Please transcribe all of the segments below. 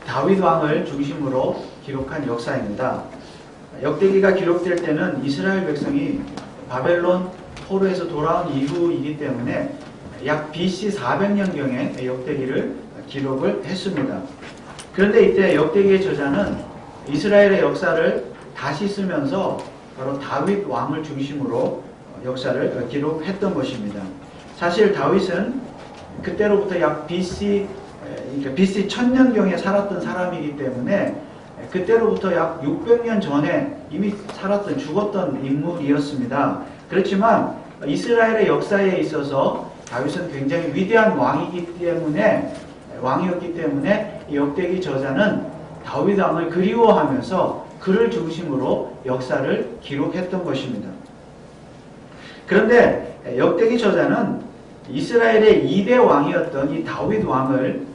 다윗 왕을 중심으로 기록한 역사입니다. 역대기가 기록될 때는 이스라엘 백성이 바벨론 포로에서 돌아온 이후이기 때문에 약 BC 400년경에 역대기를 기록을 했습니다. 그런데 이때 역대기의 저자는 이스라엘의 역사를 다시 쓰면서 바로 다윗 왕을 중심으로 역사를 기록했던 것입니다. 사실 다윗은 그때로부터 약 BC 1000년경에 살았던 사람이기 때문에 그때로부터 약 600년 전에 이미 살았던 죽었던 인물이었습니다. 그렇지만 이스라엘의 역사에 있어서 다윗은 굉장히 위대한 왕이었기 때문에 역대기 저자는 다윗 왕을 그리워하면서 그를 중심으로 역사를 기록했던 것입니다. 그런데 역대기 저자는 이스라엘의 2대 왕이었던 이 다윗 왕을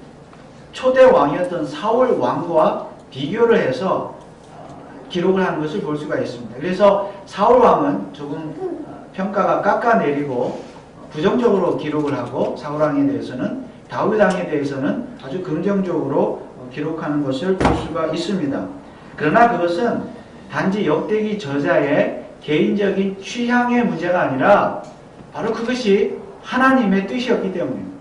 초대 왕이었던 사울 왕과 비교를 해서 기록을 하는 것을 볼 수가 있습니다. 그래서 사울 왕은 조금 평가가 깎아내리고 부정적으로 기록을 하고 사울 왕에 대해서는 다윗 왕에 대해서는 아주 긍정적으로 기록하는 것을 볼 수가 있습니다. 그러나 그것은 단지 역대기 저자의 개인적인 취향의 문제가 아니라 바로 그것이 하나님의 뜻이었기 때문입니다.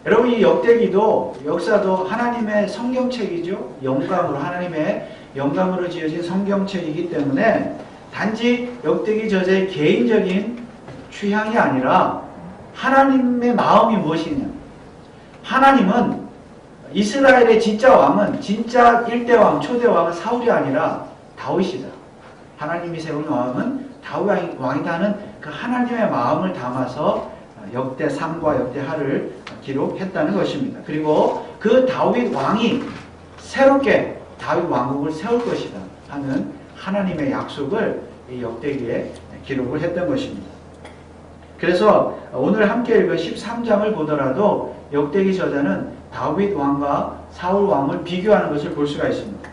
여러분, 이 역대기도 역사도 하나님의 성경책이죠. 하나님의 영감으로 지어진 성경책이기 때문에 단지 역대기 저자의 개인적인 취향이 아니라 하나님의 마음이 무엇이냐. 하나님은 이스라엘의 진짜 왕은 진짜 1대 왕, 초대 왕은 사울이 아니라 다윗이다. 하나님이 세운 왕은 다윗 왕이다는 그 하나님의 마음을 담아서 역대 3과 역대 하를 기록했다는 것입니다. 그리고 그 다윗 왕이 새롭게 다윗 왕국을 세울 것이다 하는 하나님의 약속을 이 역대기에 기록을 했던 것입니다. 그래서 오늘 함께 읽은 13장을 보더라도 역대기 저자는 다윗 왕과 사울 왕을 비교하는 것을 볼 수가 있습니다.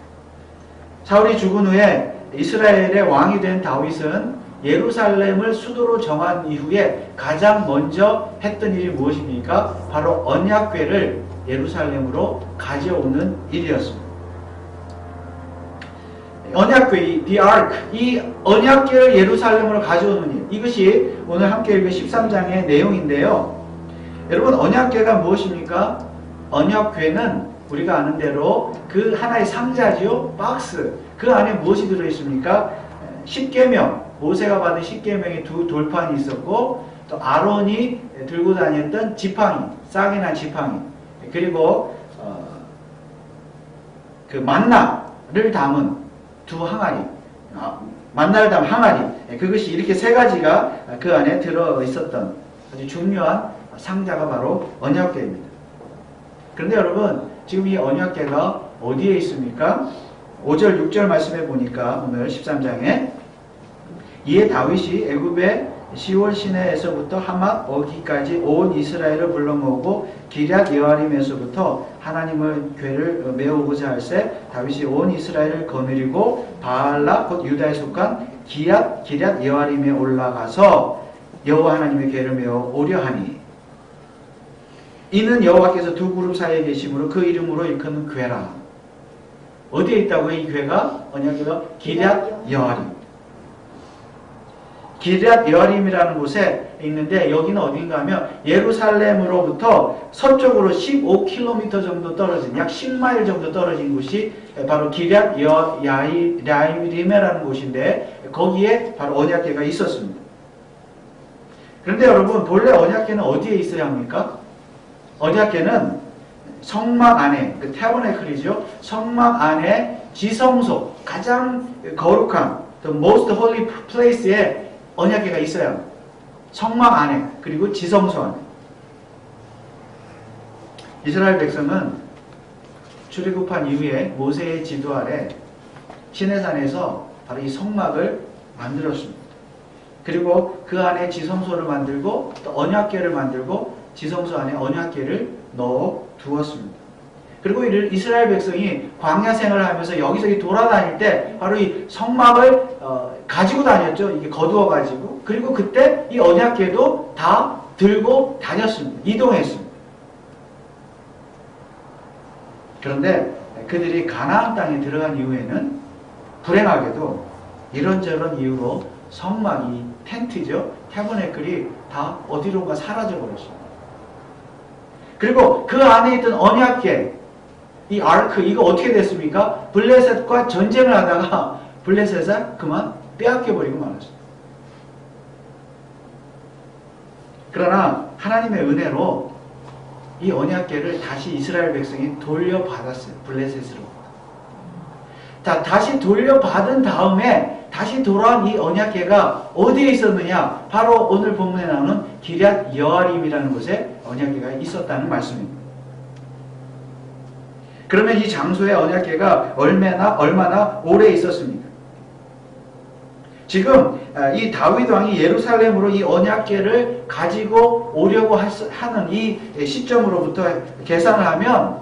사울이 죽은 후에 이스라엘의 왕이 된 다윗은 예루살렘을 수도로 정한 이후에 가장 먼저 했던 일이 무엇입니까? 바로 언약궤를 예루살렘으로 가져오는 일이었습니다. 언약궤, the ark, 이 언약궤를 예루살렘으로 가져오는 일, 이것이 오늘 함께 읽은 13장의 내용인데요. 여러분, 언약궤가 무엇입니까? 언약궤는 우리가 아는 대로 그 하나의 상자지요, 박스. 그 안에 무엇이 들어있습니까? 십계명, 모세가 받은 십계명의 두 돌판이 있었고, 또 아론이 들고 다녔던 지팡이, 싹이 난 지팡이, 그리고 그 만나를 담은 두 항아리, 만나를 담은 항아리, 그것이 이렇게 세 가지가 그 안에 들어있었던 아주 중요한 상자가 바로 언약궤입니다. 그런데 여러분, 지금 이 언약궤가 어디에 있습니까? 5절, 6절 말씀해 보니까 오늘 13장에 이에 다윗이 애굽의 시월 시내에서부터 하맛 어기까지 온 이스라엘을 불러 모으고 기럇 여아림에서부터 하나님의 궤를 메우고자 할새 다윗이 온 이스라엘을 거느리고 바알라 곧 유다에 속한 기럇 여아림에 올라가서 여호와 하나님의 궤를 메어 오려 하니 이는 여호와께서 두 그룹 사이에 계심으로 그 이름으로 일컫는 궤라. 어디에 있다고요? 이 궤가? 언약궤가 기럇 여아림. 기럇 여아림이라는 곳에 있는데 여기는 어딘가 하면 예루살렘으로부터 서쪽으로 15km 정도 떨어진 약 10마일 정도 떨어진 곳이 바로 기럇 여아림이라는 곳인데 거기에 바로 언약궤가 있었습니다. 그런데 여러분, 본래 언약궤는 어디에 있어야 합니까? 언약궤는 성막 안에, 그 태버네클이죠. 성막 안에 지성소, 가장 거룩한 the most holy place에 언약궤가 있어야 합니다. 성막 안에, 그리고 지성소 안에. 이스라엘 백성은 출애굽한 이후에 모세의 지도 아래 시내산에서 바로 이 성막을 만들었습니다. 그리고 그 안에 지성소를 만들고 또 언약궤를 만들고 지성소 안에 언약궤를 넣어 두었습니다. 그리고 이스라엘 백성이 광야 생활을 하면서 여기저기 돌아다닐 때 바로 이 성막을 가지고 다녔죠. 이게 거두어 가지고. 그리고 그때 이 언약궤도 다 들고 다녔습니다. 이동했습니다. 그런데 그들이 가나안 땅에 들어간 이후에는 불행하게도 이런저런 이유로 성막이 텐트죠. 태버네클이 다 어디론가 사라져 버렸습니다. 그리고 그 안에 있던 언약궤, 이 아르크, 이거 어떻게 됐습니까? 블레셋과 전쟁을 하다가 블레셋을 그만 빼앗겨버리고 말았습니다. 그러나 하나님의 은혜로 이 언약궤를 다시 이스라엘 백성이 돌려받았어요. 블레셋으로. 자, 다시 돌려받은 다음에 다시 돌아온 이 언약궤가 어디에 있었느냐? 바로 오늘 본문에 나오는 기럇 여아림이라는 곳에 언약궤가 있었다는 말씀입니다. 그러면 이 장소에 언약궤가 얼마나 오래 있었습니까? 지금 이 다윗 왕이 예루살렘으로 이 언약궤를 가지고 오려고 하는 이 시점으로부터 계산을 하면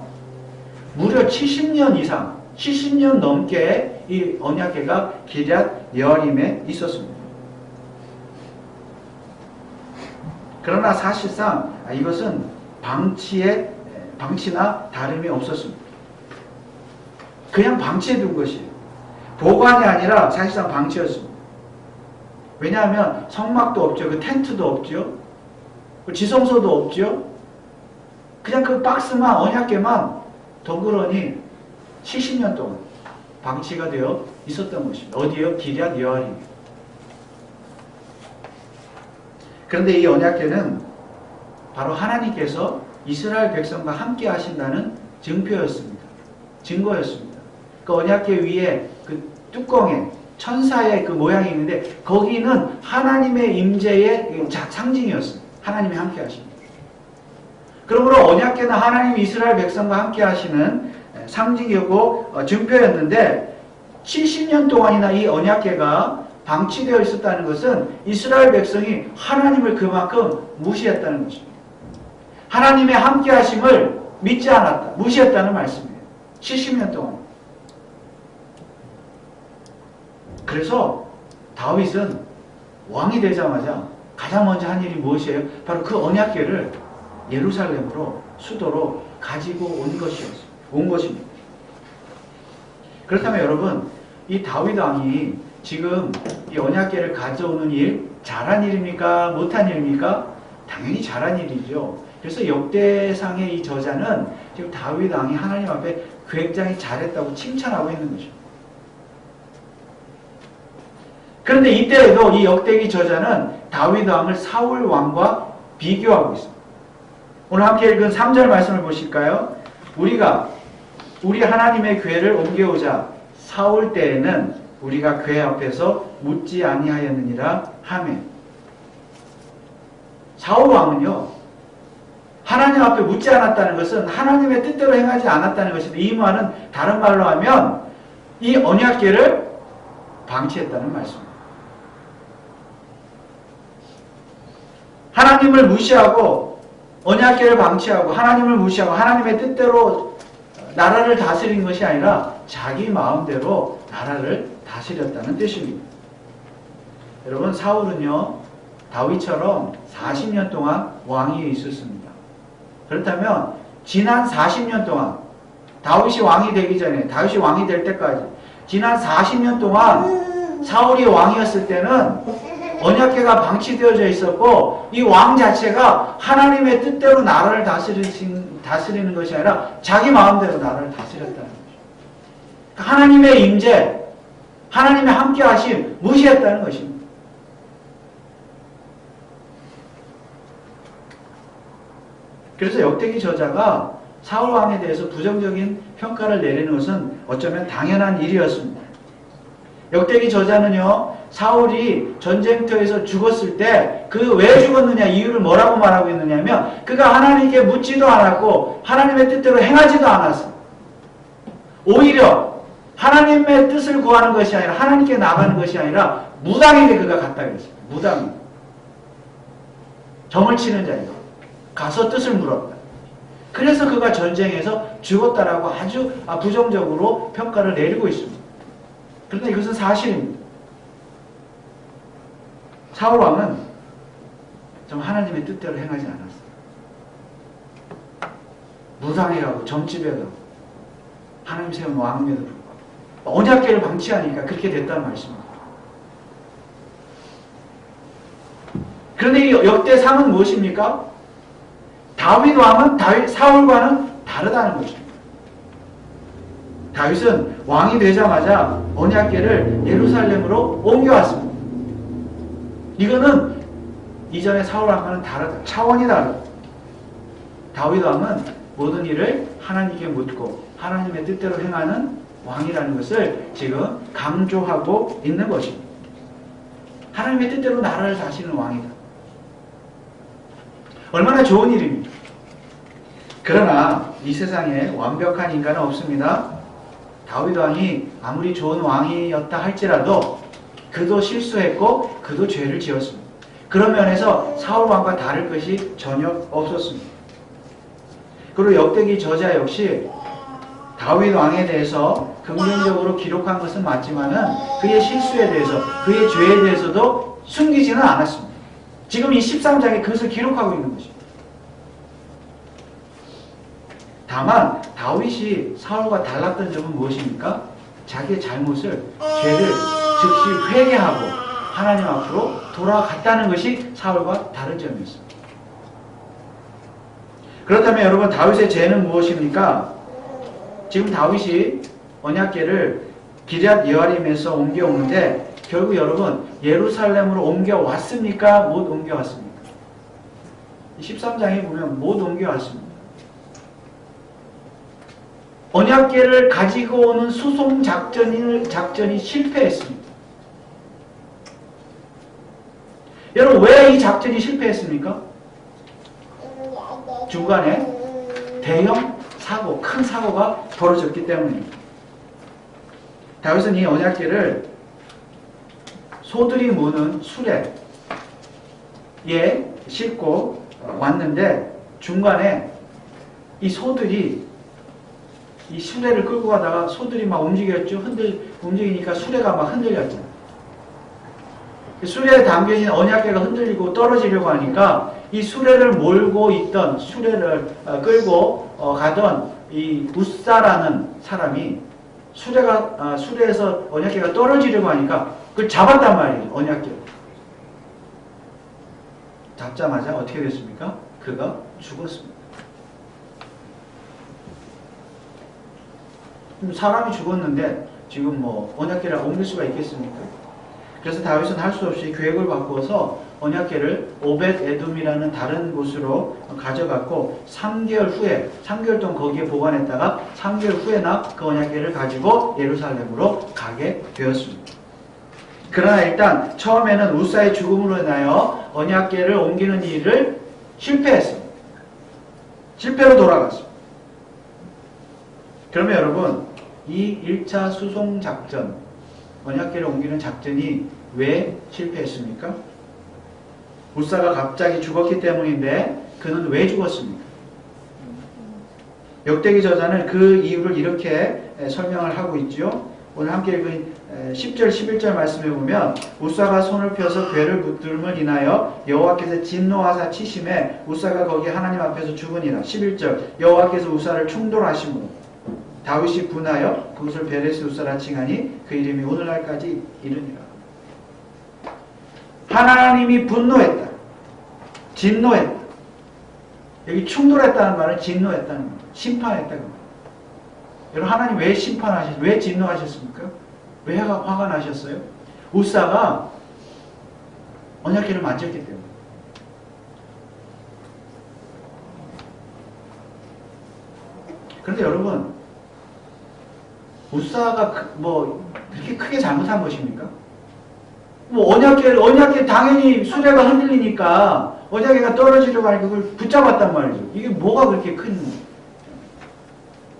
무려 70년 이상, 70년 넘게 이 언약궤가 기럇 여아림에 있었습니다. 그러나 사실상 이것은 방치나 다름이 없었습니다. 그냥 방치해 둔 것이에요. 보관이 아니라 사실상 방치였습니다. 왜냐하면 성막도 없죠. 그 텐트도 없죠. 그 지성소도 없죠. 그냥 그 박스만, 언약궤만 덩그러니 70년 동안 방치가 되어 있었던 것입니다. 어디요? 기럇 여아림. 그런데 이 언약궤는 바로 하나님께서 이스라엘 백성과 함께 하신다는 증표였습니다. 증거였습니다. 그 언약궤 위에 그 뚜껑에 천사의 그 모양이 있는데 거기는 하나님의 임재의 상징이었습니다. 하나님이 함께 하십니다. 그러므로 언약궤는 하나님이 이스라엘 백성과 함께 하시는 상징이었고 증표였는데 70년 동안이나 이 언약궤가 방치되어 있었다는 것은 이스라엘 백성이 하나님을 그만큼 무시했다는 것입니다. 하나님의 함께 하심을 믿지 않았다. 무시했다는 말씀이에요. 70년 동안. 그래서 다윗은 왕이 되자마자 가장 먼저 한 일이 무엇이에요? 바로 그 언약궤를 예루살렘으로, 수도로 가지고 온 것입니다. 그렇다면 여러분, 이 다윗 왕이 지금 이 언약궤를 가져오는 일, 잘한 일입니까? 못한 일입니까? 당연히 잘한 일이죠. 그래서 역대상의 이 저자는 지금 다윗 왕이 하나님 앞에 굉장히 잘했다고 칭찬하고 있는 거죠. 그런데 이때에도 이 역대기 저자는 다윗 왕을 사울 왕과 비교하고 있습니다. 오늘 함께 읽은 3절 말씀을 보실까요? 우리 하나님의 궤를 옮겨오자 사울 때에는 우리가 궤 앞에서 묻지 아니하였느니라 하매. 사울 왕은요, 하나님 앞에 묻지 않았다는 것은 하나님의 뜻대로 행하지 않았다는 것인데, 이 말은 다른 말로 하면 이 언약궤를 방치했다는 말씀입니다. 하나님을 무시하고 언약궤를 방치하고 하나님을 무시하고 하나님의 뜻대로 나라를 다스린 것이 아니라 자기 마음대로 나라를 다스렸다는 뜻입니다. 여러분, 사울은요 다윗처럼 40년 동안 왕위에 있었습니다. 그렇다면 지난 40년 동안 다윗이 왕이 되기 전에, 다윗이 왕이 될 때까지 지난 40년 동안 사울이 왕이었을 때는 언약궤가 방치되어져 있었고 이 왕 자체가 하나님의 뜻대로 나라를 다스리는 것이 아니라 자기 마음대로 나라를 다스렸다는 것입니다. 하나님의 임재, 하나님의 함께하심 무시했다는 것입니다. 그래서 역대기 저자가 사울 왕에 대해서 부정적인 평가를 내리는 것은 어쩌면 당연한 일이었습니다. 역대기 저자는요, 사울이 전쟁터에서 죽었을 때 그 왜 죽었느냐 이유를 뭐라고 말하고 있느냐면 그가 하나님께 묻지도 않았고 하나님의 뜻대로 행하지도 않았어. 오히려 하나님의 뜻을 구하는 것이 아니라 하나님께 나가는 것이 아니라 무당에게 그가 갔다 그랬어요. 무당. 점을 치는 자이고 가서 뜻을 물었다. 그래서 그가 전쟁에서 죽었다라고 아주 부정적으로 평가를 내리고 있습니다. 그런데 이것은 사실입니다. 사울 왕은 좀 하나님의 뜻대로 행하지 않았어요. 무당이라고 점집에 가고 하나님 세운 왕임에도 불구하고 언약궤를 방치하니까 그렇게 됐다는 말씀입니다. 그런데 이 역대상은 무엇입니까? 다윗 왕은 사울과는 다르다는 것입니다. 다윗은 왕이 되자마자 언약궤를 예루살렘으로 옮겨왔습니다. 이거는 이전에 사울 왕과는 다르다. 차원이 다르다. 다윗 왕은 모든 일을 하나님께 묻고 하나님의 뜻대로 행하는 왕이라는 것을 지금 강조하고 있는 것입니다. 하나님의 뜻대로 나라를 다스리는 왕이다. 얼마나 좋은 일입니까? 그러나 이 세상에 완벽한 인간은 없습니다. 다윗 왕이 아무리 좋은 왕이었다 할지라도 그도 실수했고 그도 죄를 지었습니다. 그런 면에서 사울 왕과 다를 것이 전혀 없었습니다. 그리고 역대기 저자 역시 다윗 왕에 대해서 긍정적으로 기록한 것은 맞지만은 그의 실수에 대해서 그의 죄에 대해서도 숨기지는 않았습니다. 지금 이 13장에 그것을 기록하고 있는 것입니다. 다만 다윗이 사울과 달랐던 점은 무엇입니까? 자기의 잘못을, 죄를 즉시 회개하고 하나님 앞으로 돌아갔다는 것이 사울과 다른 점이었습니다. 그렇다면 여러분, 다윗의 죄는 무엇입니까? 지금 다윗이 언약궤를 기럇 여아림에서 옮겨오는데 결국 여러분 예루살렘으로 옮겨왔습니까? 못 옮겨왔습니까? 13장에 보면 못 옮겨왔습니다. 언약궤를 가지고 오는 수송 작전이 실패했습니다. 여러분, 왜 이 작전이 실패했습니까? 중간에 대형 사고, 큰 사고가 벌어졌기 때문입니다. 다윗은 이 언약궤를 소들이 무는 수레에 싣고 왔는데 중간에 이 소들이 이 수레를 끌고 가다가 소들이 막 움직였죠. 움직이니까 수레가 막 흔들렸죠. 수레에 담겨있는 언약궤가 흔들리고 떨어지려고 하니까 이 수레를 몰고 있던, 수레를 끌고 가던 이 우사라는 사람이 수레에서 언약궤가 떨어지려고 하니까 그걸 잡았단 말이에요. 언약궤. 잡자마자 어떻게 됐습니까? 그가 죽었습니다. 사람이 죽었는데 지금 뭐 언약궤를 옮길 수가 있겠습니까? 그래서 다윗은 할 수 없이 계획을 바꾸어서 언약궤를 오벳 에돔이라는 다른 곳으로 가져갔고 3개월 동안 거기에 보관했다가 3개월 후에나 그 언약궤를 가지고 예루살렘으로 가게 되었습니다. 그러나 일단 처음에는 우사의 죽음으로 인하여 언약궤를 옮기는 일을 실패했습니다. 실패로 돌아갔습니다. 그러면 여러분, 이 1차 수송 작전, 언약궤를 옮기는 작전이 왜 실패했습니까? 우사가 갑자기 죽었기 때문인데 그는 왜 죽었습니까? 역대기 저자는 그 이유를 이렇게 설명을 하고 있죠. 오늘 함께 읽은 10절 11절 말씀에 보면 우사가 손을 펴서 궤를 붙들음을 인하여 여호와께서 진노하사 치심에 우사가 거기 하나님 앞에서 죽으니라. 11절 여호와께서 우사를 충돌하심으로 다윗이 분하여 그것을 베레스 우사라 칭하니 그 이름이 오늘날까지 이르니라. 하나님이 분노했다. 진노했다. 여기 충돌했다는 말은 진노했다는 말. 심판했다는 말. 여러분, 하나님 왜 진노하셨습니까? 왜 화가 나셨어요? 우사가 언약궤를 만졌기 때문에. 그런데 여러분, 우사가 그렇게 크게 잘못한 것입니까? 언약궤 당연히 수레가 흔들리니까 언약궤가 떨어지려고 하니까 그걸 붙잡았단 말이죠. 이게 뭐가 그렇게 큰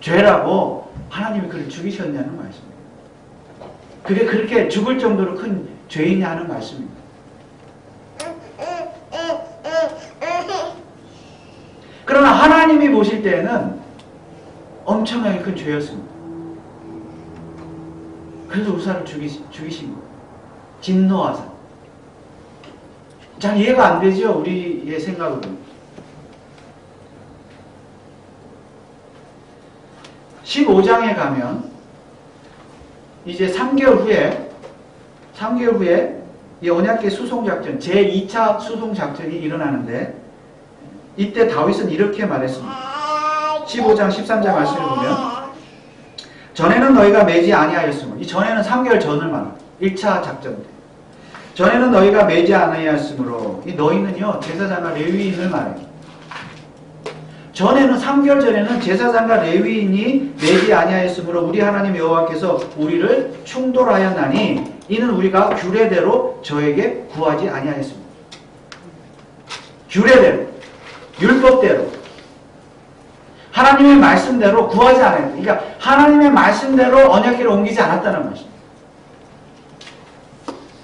죄라고 하나님이 그를 죽이셨냐는 말씀입니다. 그게 그렇게 죽을 정도로 큰 죄이냐 하는 말씀입니다. 그러나 하나님이 보실 때에는 엄청나게 큰 죄였습니다. 그래서 우사를 죽이신 거예요. 진노하사. 잘 이해가 안 되죠? 우리의 생각으로는. 15장에 가면 이제 3개월 후에 이 언약궤 수송작전, 제2차 수송작전이 일어나는데 이때 다윗은 이렇게 말했습니다. 15장 13절 말씀을 보면 전에는 너희가 매지 아니하였으므로, 이 전에는 3개월 전을 말합니다. 1차 작전 때. 전에는 너희가 매지 아니하였으므로, 이 너희는요 제사장과 레위인을 말해요. 전에는 3개월 전에는 제사장과 레위인이 매지 아니하였으므로 우리 하나님 여호와께서 우리를 충돌하였나니 이는 우리가 규례대로 저에게 구하지 아니하였습니다. 규례대로, 율법대로, 하나님의 말씀대로 구하지 않아요. 그러니까 하나님의 말씀대로 언약궤를 옮기지 않았다는 것입니다.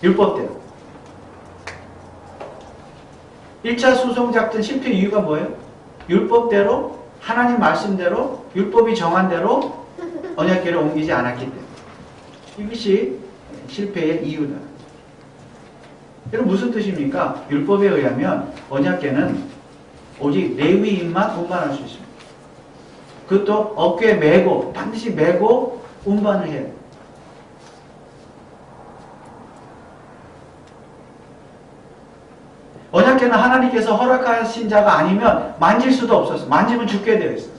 율법대로. 1차 수송작전 실패 이유가 뭐예요? 율법대로, 하나님 말씀대로, 율법이 정한 대로 언약궤를 옮기지 않았기 때문에. 이것이 실패의 이유다. 여러분 무슨 뜻입니까? 율법에 의하면 언약궤는 오직 레위인만 운반할 수 있습니다. 그것도 어깨에 메고, 반드시 메고 운반을 해요. 언약궤는 하나님께서 허락하신 자가 아니면 만질 수도 없었어요. 만지면 죽게 되어 있었어요.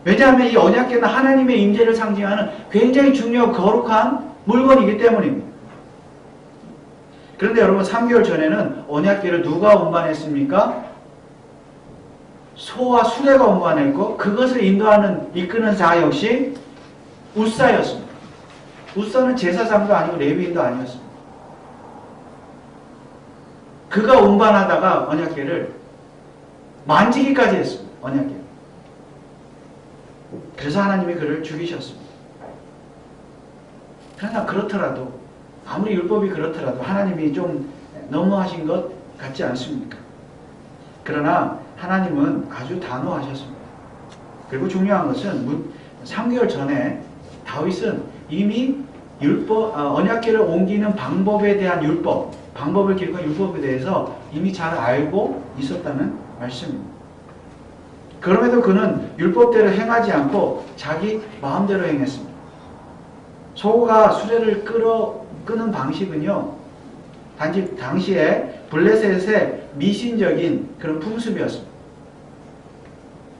왜냐하면 이 언약궤는 하나님의 임재를 상징하는 굉장히 중요하고 거룩한 물건이기 때문입니다. 그런데 여러분 3개월 전에는 언약궤를 누가 운반했습니까? 소와 수레가 운반했고 그것을 인도하는 이끄는 자 역시 우사였습니다. 우사는 제사장도 아니고 레위인도 아니었습니다. 그가 운반하다가 언약궤를 만지기까지 했습니다. 언약궤. 그래서 하나님이 그를 죽이셨습니다. 그러나 그렇더라도 아무리 율법이 그렇더라도 하나님이 좀 너무하신 것 같지 않습니까? 그러나 하나님은 아주 단호하셨습니다. 그리고 중요한 것은 3개월 전에 다윗은 이미 언약궤를 옮기는 방법에 대한 방법을 기록한 율법에 대해서 이미 잘 알고 있었다는 말씀입니다. 그럼에도 그는 율법대로 행하지 않고 자기 마음대로 행했습니다. 소가 수레를 끄는 방식은요, 단지 당시에 블레셋의 미신적인 그런 풍습이었습니다.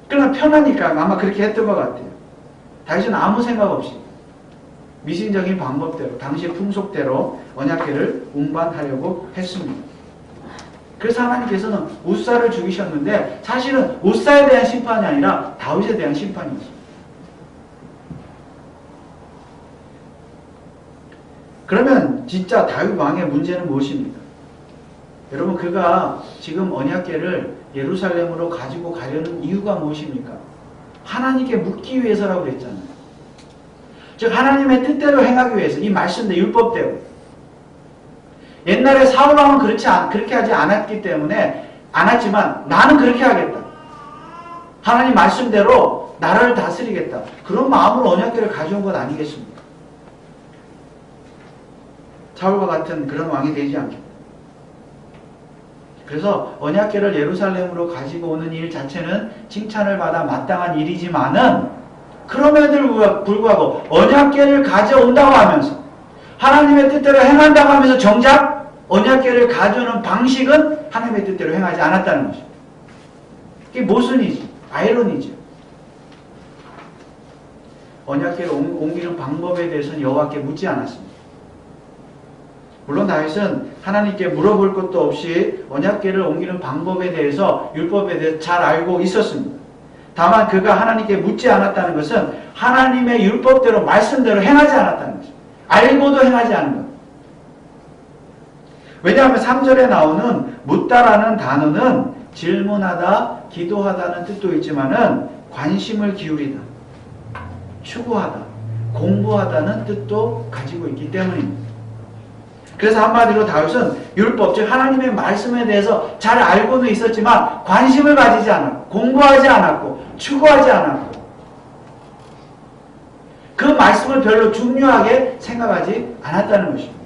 그러나 편하니까 아마 그렇게 했던 것 같아요. 다윗은 아무 생각 없이 미신적인 방법대로, 당시의 풍속대로 언약궤를 운반하려고 했습니다. 그래서 하나님께서는 우사를 죽이셨는데 사실은 우사에 대한 심판이 아니라 다윗에 대한 심판이었습니다. 그러면 진짜 다윗 왕의 문제는 무엇입니까? 여러분 그가 지금 언약궤를 예루살렘으로 가지고 가려는 이유가 무엇입니까? 하나님께 묻기 위해서라고 그랬잖아요. 즉 하나님의 뜻대로 행하기 위해서, 이 말씀대로 율법대로. 옛날에 사울 왕은 그렇게 하지 않았기 때문에 않았지만 나는 그렇게 하겠다. 하나님 말씀대로 나라를 다스리겠다. 그런 마음으로 언약궤를 가져온 것 아니겠습니까? 사울과 같은 그런 왕이 되지 않겠다. 그래서 언약궤를 예루살렘으로 가지고 오는 일 자체는 칭찬을 받아 마땅한 일이지만은 그럼에도 불구하고 언약궤를 가져온다고 하면서 하나님의 뜻대로 행한다고 하면서 정작 언약궤를 가져오는 방식은 하나님의 뜻대로 행하지 않았다는 것입니다. 이게 모순이지, 아이러니죠. 언약궤를 옮기는 방법에 대해서는 여호와께 묻지 않았습니다. 물론 다윗은 하나님께 물어볼 것도 없이 언약궤를 옮기는 방법에 대해서, 율법에 대해서 잘 알고 있었습니다. 다만 그가 하나님께 묻지 않았다는 것은 하나님의 율법대로, 말씀대로 행하지 않았다는 것입니다. 알고도 행하지 않은 것. 왜냐하면 3절에 나오는 묻다라는 단어는 질문하다, 기도하다는 뜻도 있지만은 관심을 기울이다, 추구하다, 공부하다는 뜻도 가지고 있기 때문입니다. 그래서 한마디로 다윗은 율법, 즉 하나님의 말씀에 대해서 잘 알고는 있었지만 관심을 가지지 않았고, 공부하지 않았고, 추구하지 않았고, 그 말씀을 별로 중요하게 생각하지 않았다는 것입니다.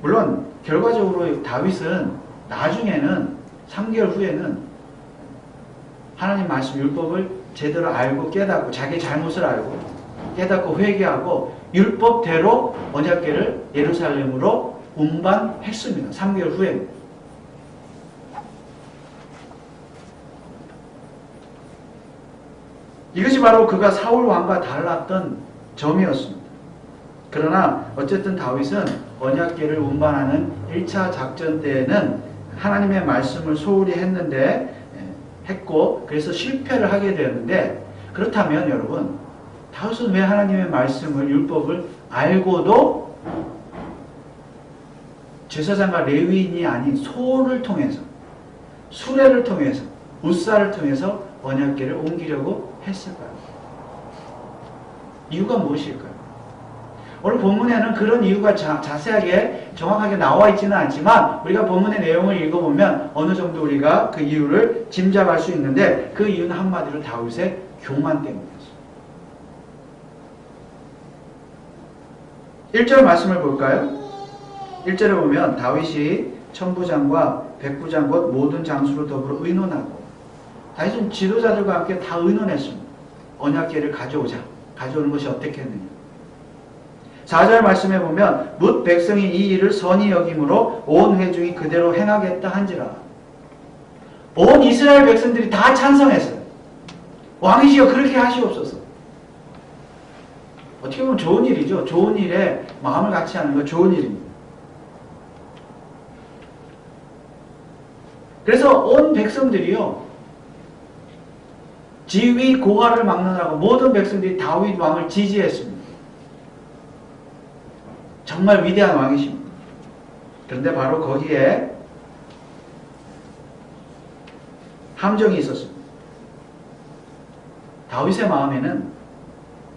물론 결과적으로 다윗은 나중에는 3개월 후에는 하나님 말씀 율법을 제대로 알고 깨닫고 자기의 잘못을 알고 깨닫고 회개하고 율법대로 언약궤를 예루살렘으로 운반했습니다. 3개월 후에. 이것이 바로 그가 사울 왕과 달랐던 점이었습니다. 그러나 어쨌든 다윗은 언약궤를 운반하는 1차 작전 때에는 하나님의 말씀을 소홀히 했고 그래서 실패를 하게 되었는데, 그렇다면 여러분, 다윗은 왜 하나님의 말씀을 율법을 알고도 제사장과 레위인이 아닌 소를 통해서, 수레를 통해서, 웃사를 통해서 언약궤를 옮기려고 했을까요? 이유가 무엇일까요? 오늘 본문에는 그런 이유가 자세하게 정확하게 나와 있지는 않지만 우리가 본문의 내용을 읽어보면 어느 정도 우리가 그 이유를 짐작할 수 있는데, 그 이유는 한마디로 다윗의 교만 때문이었어요. 1절 말씀을 볼까요? 1절에 보면 다윗이 천부장과 백부장 곧 모든 장수로 더불어 의논하고, 다윗은 지도자들과 함께 다 의논했습니다. 언약궤를 가져오는 것이 어떻겠느냐. 4절 말씀에 보면 뭇 백성이 이 일을 선히 여김으로 온 회중이 그대로 행하겠다 한지라. 온 이스라엘 백성들이 다 찬성했어요. 왕이시여 그렇게 하시옵소서. 어떻게 보면 좋은 일이죠. 좋은 일에 마음을 같이 하는 거 좋은 일입니다. 그래서 온 백성들이요, 지위 고하를 막론하고 모든 백성들이 다윗 왕을 지지했습니다. 정말 위대한 왕이십니다. 그런데 바로 거기에 함정이 있었습니다. 다윗의 마음에는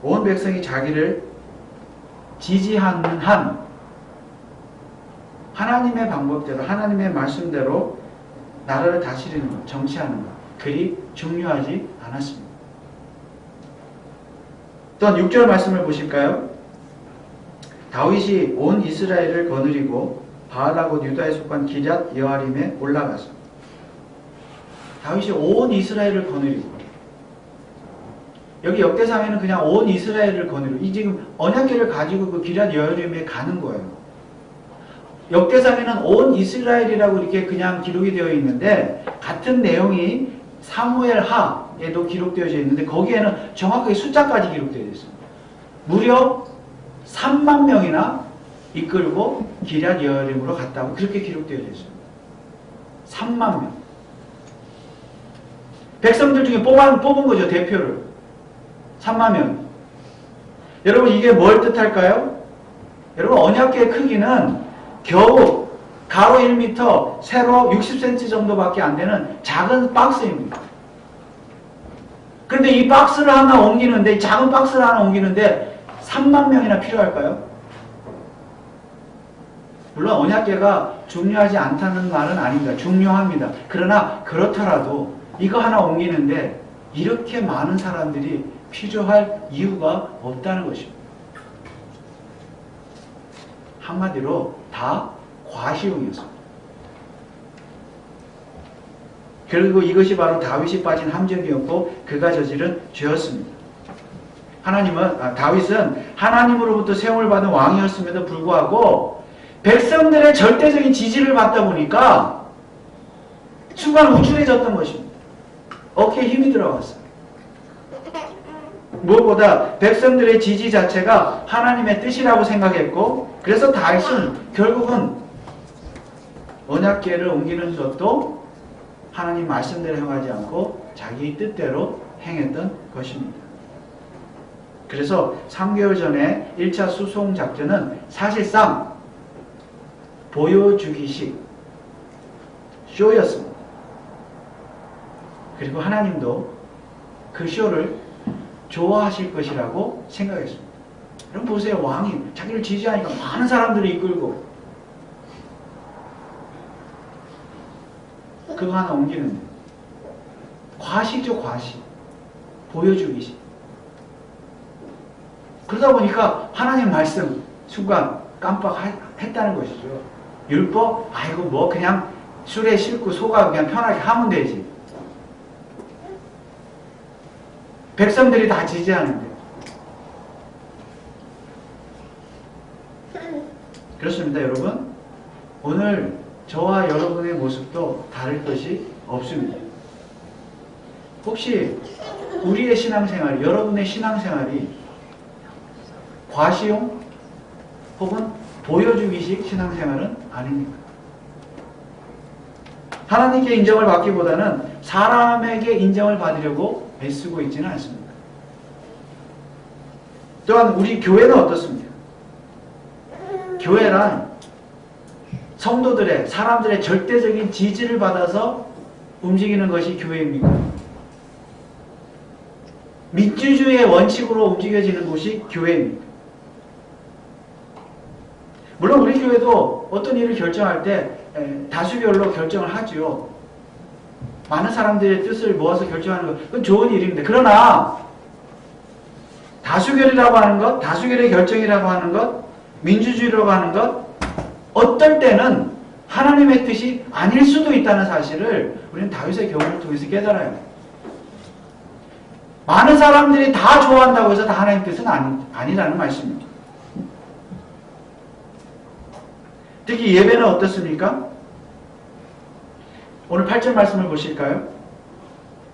온 백성이 자기를 지지하는 한 하나님의 방법대로, 하나님의 말씀대로 나라를 다스리는 것, 정치하는 것, 그리 중요하지 않았습니다. 또한 6절 말씀을 보실까요? 다윗이 온 이스라엘을 거느리고 바알라 곧 유다에 속한 기럇 여아림에 올라가서, 다윗이 온 이스라엘을 거느리고, 여기 역대상에는 그냥 온 이스라엘을 거느리고, 이 지금 언약궤를 가지고 그 기럇 여아림에 가는 거예요. 역대상에는 온 이스라엘이라고 이렇게 그냥 기록이 되어 있는데, 같은 내용이 사무엘 하에도 기록되어져 있는데 거기에는 정확하게 숫자까지 기록되어 있습니다. 무려 3만 명이나 이끌고 기럇 여아림으로 갔다고 그렇게 기록되어 있습니다. 3만 명. 백성들 중에 뽑은 거죠, 대표를. 3만 명. 여러분, 이게 뭘 뜻할까요? 여러분, 언약궤의 크기는 겨우 가로 1m, 세로 60cm 정도밖에 안 되는 작은 박스입니다. 그런데 이 박스를 하나 옮기는데, 이 작은 박스를 하나 옮기는데 3만 명이나 필요할까요? 물론 언약궤가 중요하지 않다는 말은 아닙니다. 중요합니다. 그러나 그렇더라도 이거 하나 옮기는데 이렇게 많은 사람들이 필요할 이유가 없다는 것입니다. 한마디로 다 과시용이었습니다. 그리고 이것이 바로 다윗이 빠진 함정이었고 그가 저지른 죄였습니다. 다윗은 하나님으로부터 세움을 받은 왕이었음에도 불구하고 백성들의 절대적인 지지를 받다 보니까 순간 우쭐해졌던 것입니다. 어깨에 힘이 들어갔어요. 무엇보다 백성들의 지지 자체가 하나님의 뜻이라고 생각했고, 그래서 다윗은 결국은 언약궤를 옮기는 것도 하나님 말씀대로 행하지 않고 자기 뜻대로 행했던 것입니다. 그래서 3개월 전에 1차 수송 작전은 사실상 보여주기식 쇼였습니다. 그리고 하나님도 그 쇼를 좋아하실 것이라고 생각했습니다. 여러분 보세요. 왕이 자기를 지지하니까 많은 사람들이 이끌고 그거 하나 옮기는데 과시죠, 과시. 보여주기식. 그러다 보니까 하나님 말씀 순간 깜빡했다는 것이죠. 율법? 아이고 뭐 그냥 술에 싣고 속아 그냥 편하게 하면 되지. 백성들이 다 지지하는데. 그렇습니다, 여러분. 오늘 저와 여러분의 모습도 다를 것이 없습니다. 혹시 우리의 신앙생활, 여러분의 신앙생활이 과시용 혹은 보여주기식 신앙생활은 아닙니까? 하나님께 인정을 받기보다는 사람에게 인정을 받으려고 애쓰고 있지는 않습니다. 또한 우리 교회는 어떻습니까? 교회란 성도들의, 사람들의 절대적인 지지를 받아서 움직이는 것이 교회입니까? 민주주의의 원칙으로 움직여지는 곳이 교회입니다. 물론 우리 교회도 어떤 일을 결정할 때 다수결로 결정을 하지요. 많은 사람들의 뜻을 모아서 결정하는 것, 그건 좋은 일입니다. 그러나 다수결이라고 하는 것, 다수결의 결정이라고 하는 것, 민주주의라고 하는 것, 어떨 때는 하나님의 뜻이 아닐 수도 있다는 사실을 우리는 다윗의 경우를 통해서 깨달아야 해요. 많은 사람들이 다 좋아한다고 해서 다 하나님의 뜻은 아니라는 말씀입니다. 특히 예배는 어떻습니까? 오늘 8절 말씀을 보실까요?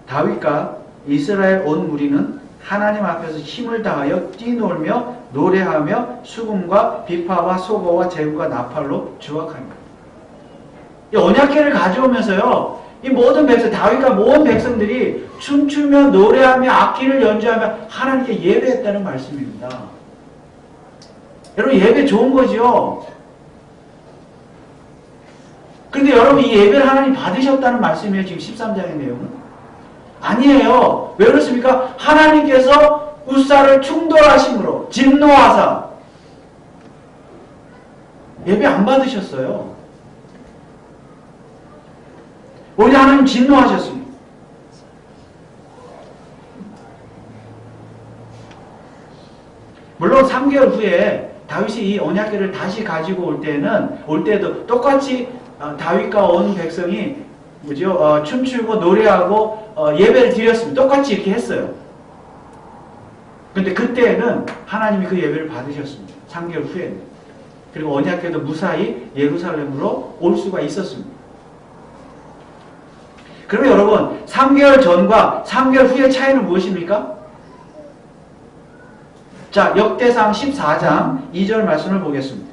다윗과 이스라엘 온 무리는 하나님 앞에서 힘을 다하여 뛰놀며 노래하며 수금과 비파와 소고와 제구와 나팔로 주악합니다. 이 언약궤를 가져오면서요, 이 모든 백성, 다윗과 모든 백성들이 춤추며 노래하며 악기를 연주하며 하나님께 예배했다는 말씀입니다. 여러분, 예배 좋은 거죠? 그런데 여러분, 이 예배를 하나님 받으셨다는 말씀이에요, 지금 13장의 내용은? 아니에요. 왜 그렇습니까? 하나님께서 웃사를 충돌하심으로 진노하사 예배 안 받으셨어요. 오히려 하나님 진노하셨습니다. 물론 3개월 후에 다윗이 이 언약궤를 다시 가지고 올 때도 똑같이 다윗과 온 백성이 춤추고 노래하고 예배를 드렸습니다. 똑같이 이렇게 했어요. 근데 그때는 하나님이 그 예배를 받으셨습니다. 3개월 후에는. 그리고 언약궤도 무사히 예루살렘으로 올 수가 있었습니다. 그러면 여러분, 3개월 전과 3개월 후의 차이는 무엇입니까? 자, 역대상 14장 2절 말씀을 보겠습니다.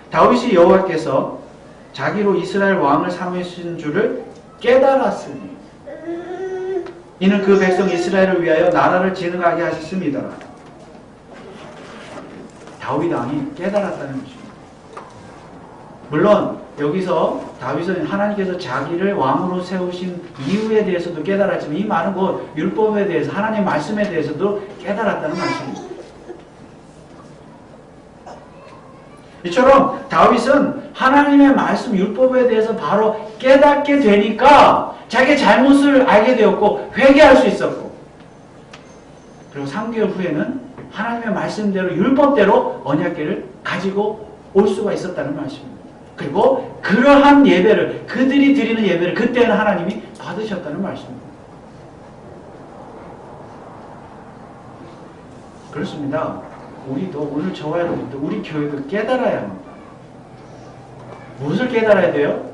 다윗이 여호와께서 자기로 이스라엘 왕을 삼으신 줄을 깨달았으니 이는 그 백성 이스라엘을 위하여 나라를 진흥하게 하셨습니다. 다윗 왕이 깨달았다는 것입니다. 물론 여기서 다윗은 하나님께서 자기를 왕으로 세우신 이유에 대해서도 깨달았지만 이 말은 곧 율법에 대해서, 하나님 말씀에 대해서도 깨달았다는 말씀입니다. 이처럼 다윗은 하나님의 말씀, 율법에 대해서 바로 깨닫게 되니까 자기의 잘못을 알게 되었고 회개할 수 있었고, 그리고 3개월 후에는 하나님의 말씀대로 율법대로 언약궤를 가지고 올 수가 있었다는 말씀입니다. 그리고 그러한 예배를, 그들이 드리는 예배를 그때는 하나님이 받으셨다는 말씀입니다. 그렇습니다. 우리도, 오늘 저와 여러분도, 우리 교회도 깨달아야 합니다. 무엇을 깨달아야 돼요?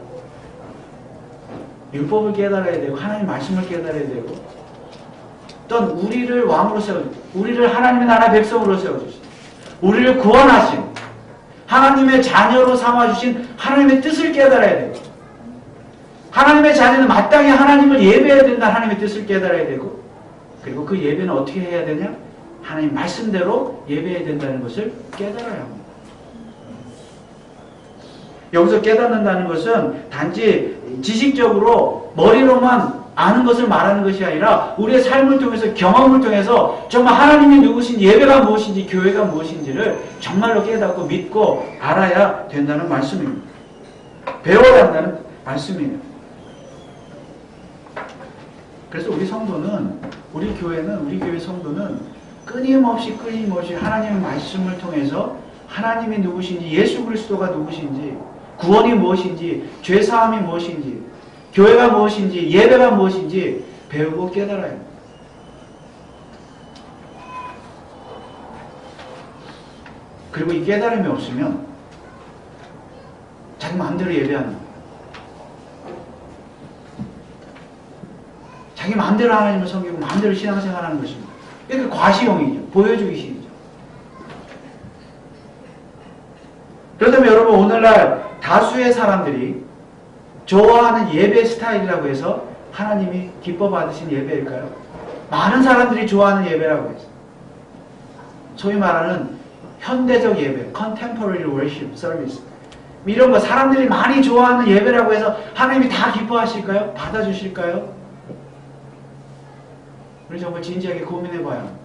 율법을 깨달아야 되고, 하나님 말씀을 깨달아야 되고, 또한 우리를 왕으로 세워주신, 우리를 하나님의 나라 백성으로 세워주신, 우리를 구원하신, 하나님의 자녀로 삼아주신 하나님의 뜻을 깨달아야 되고, 하나님의 자녀는 마땅히 하나님을 예배해야 된다, 하나님의 뜻을 깨달아야 되고, 그리고 그 예배는 어떻게 해야 되냐? 하나님 말씀대로 예배해야 된다는 것을 깨달아야 합니다. 여기서 깨닫는다는 것은 단지 지식적으로 머리로만 아는 것을 말하는 것이 아니라 우리의 삶을 통해서, 경험을 통해서 정말 하나님이 누구신지, 예배가 무엇인지, 교회가 무엇인지를 정말로 깨닫고 믿고 알아야 된다는 말씀입니다. 배워야 한다는 말씀이에요. 그래서 우리 성도는, 우리 교회 성도는 끊임없이 하나님의 말씀을 통해서 하나님이 누구신지, 예수 그리스도가 누구신지, 구원이 무엇인지, 죄사함이 무엇인지, 교회가 무엇인지, 예배가 무엇인지 배우고 깨달아야 합니다. 그리고 이 깨달음이 없으면 자기 마음대로 예배하는 거예요. 자기 마음대로 하나님을 섬기고 마음대로 신앙생활하는 것입니다. 이게 과시용이죠. 보여주기 식이죠. 그렇다면 여러분, 오늘날 다수의 사람들이 좋아하는 예배 스타일이라고 해서 하나님이 기뻐 받으신 예배일까요? 많은 사람들이 좋아하는 예배라고 해서 소위 말하는 현대적 예배, contemporary worship service, 이런 거 사람들이 많이 좋아하는 예배라고 해서 하나님이 다 기뻐하실까요? 받아주실까요? 우리 정말 진지하게 고민해봐야 합니다.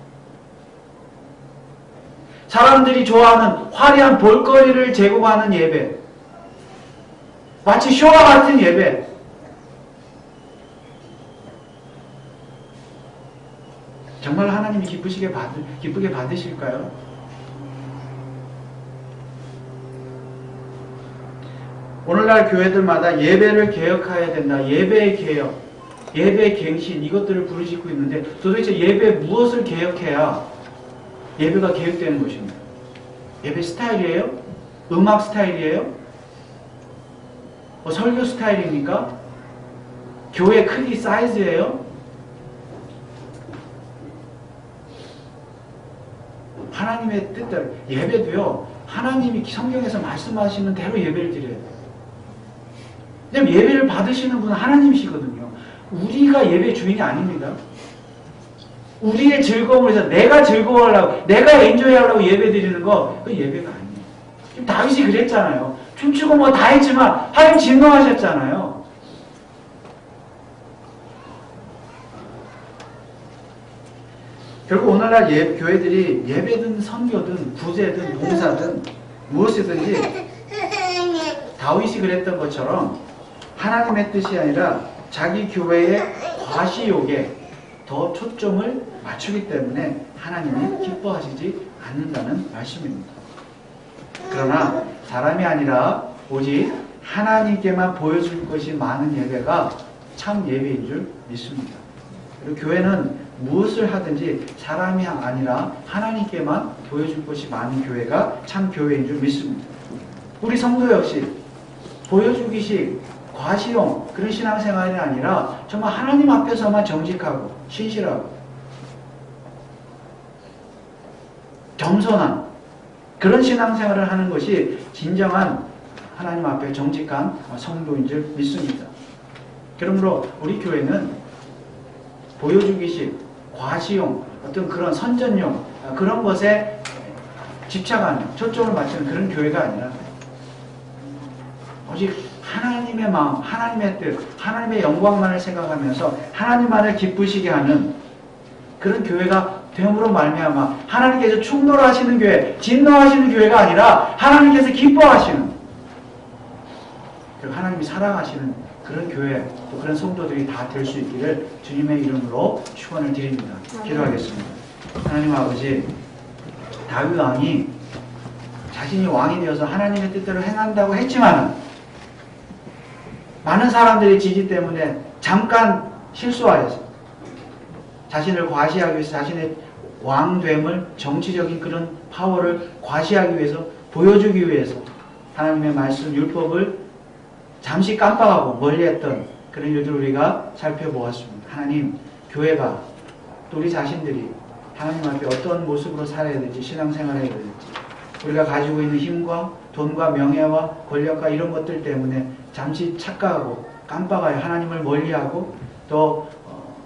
사람들이 좋아하는 화려한 볼거리를 제공하는 예배, 마치 쇼와 같은 예배, 정말 하나님이 기쁘게 받으실까요? 오늘날 교회들마다 예배를 개혁해야 된다. 예배의 개혁, 예배의 갱신, 이것들을 부르짖고 있는데 도대체 예배 무엇을 개혁해야 예배가 개혁되는 것입니다. 예배 스타일이에요? 음악 스타일이에요? 설교 스타일입니까? 교회 크기 사이즈예요? 하나님의 뜻대로 예배도요, 하나님이 성경에서 말씀하시는 대로 예배를 드려야 돼요. 왜냐면 예배를 받으시는 분은 하나님이시거든요. 우리가 예배 주인이 아닙니다. 우리의 즐거움을 위해서 내가 즐거워하려고, 내가 엔조이하려고 예배 드리는 거, 그 예배가 아니에요. 지금 다윗이 그랬잖아요. 춤추고 뭐 다 했지만 하나님 진노하셨잖아요. 결국 오늘날 교회들이 예배든 선교든 구제든 봉사든 무엇이든지 다윗이 그랬던 것처럼 하나님의 뜻이 아니라 자기 교회의 과시욕에 더 초점을 맞추기 때문에 하나님이 기뻐하시지 않는다는 말씀입니다. 그러나 사람이 아니라 오직 하나님께만 보여줄 것이 많은 예배가 참 예배인 줄 믿습니다. 그리고 교회는 무엇을 하든지 사람이 아니라 하나님께만 보여줄 것이 많은 교회가 참 교회인 줄 믿습니다. 우리 성도 역시 보여주기식, 과시용 그런 신앙생활이 아니라 정말 하나님 앞에서만 정직하고 신실하고 겸손한 그런 신앙생활을 하는 것이 진정한 하나님 앞에 정직한 성도인 줄 믿습니다. 그러므로 우리 교회는 보여주기식, 과시용, 어떤 그런 선전용 그런 것에 집착하는, 초점을 맞추는 그런 교회가 아니라 오직 하나님의 마음, 하나님의 뜻, 하나님의 영광만을 생각하면서 하나님만을 기쁘시게 하는 그런 교회가 됨으로 말미암아 하나님께서 충돌하시는 교회, 진노하시는 교회가 아니라 하나님께서 기뻐하시는, 그리고 하나님이 사랑하시는 그런 교회, 또 그런 성도들이 다 될 수 있기를 주님의 이름으로 축원을 드립니다. 기도하겠습니다. 하나님 아버지, 다윗 왕이 자신이 왕이 되어서 하나님의 뜻대로 행한다고 했지만 많은 사람들의 지지 때문에 잠깐 실수하였어요. 자신을 과시하기 위해서, 자신의 왕됨을, 정치적인 그런 파워를 과시하기 위해서, 보여주기 위해서 하나님의 말씀, 율법을 잠시 깜빡하고 멀리했던 그런 일들을 우리가 살펴보았습니다. 하나님, 교회가 또 우리 자신들이 하나님 앞에 어떤 모습으로 살아야 될지, 신앙생활을 해야 될지, 우리가 가지고 있는 힘과 돈과 명예와 권력과 이런 것들 때문에 잠시 착각하고 깜빡하여 하나님을 멀리하고 또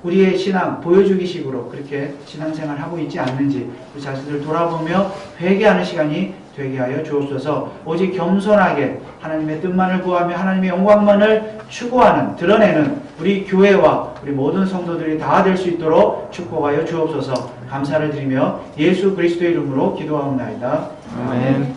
우리의 신앙 보여주기식으로 그렇게 신앙생활을 하고 있지 않는지 우리 자신을 돌아보며 회개하는 시간이 되게 하여 주옵소서. 오직 겸손하게 하나님의 뜻만을 구하며 하나님의 영광만을 추구하는, 드러내는 우리 교회와 우리 모든 성도들이 다 될 수 있도록 축복하여 주옵소서. 감사를 드리며 예수 그리스도의 이름으로 기도하옵나이다. 아멘.